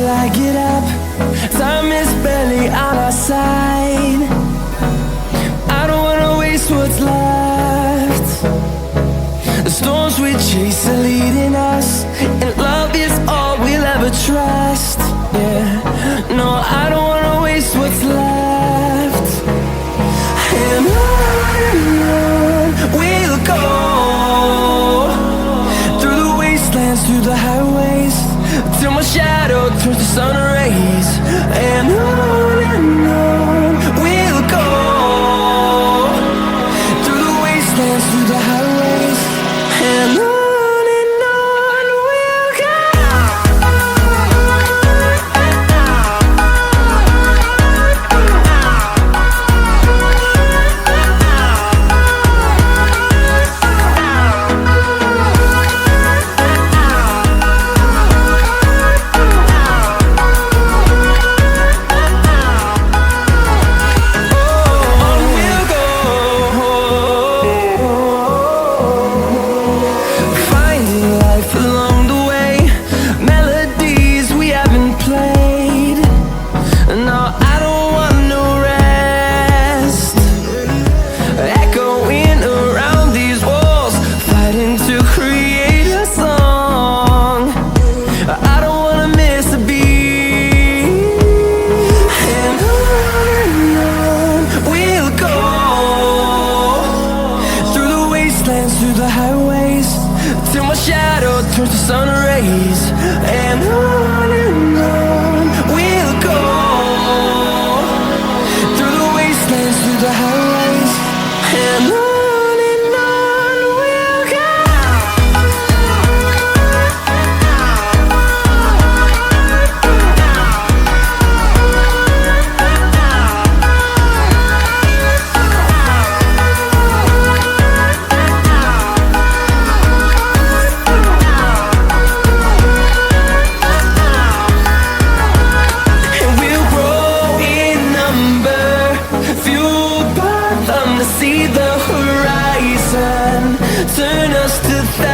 till I get up. Time is barely on our side. I don't wanna waste what's left. The storms we chase are leading us, and love is all we'll ever trust. Yeah, no, I don't wanna waste what's left. And on we'll go, through the wastelands, through the highways, till my shadow turns to sun rays. And on we'll go, through the wastelands, through the highways, and on we'll go. Through the highways, till my shadow turns to sun rays. And on we'll go, through the wastelands, through the highways, and on we'll go. See the horizon, turn us to thousands.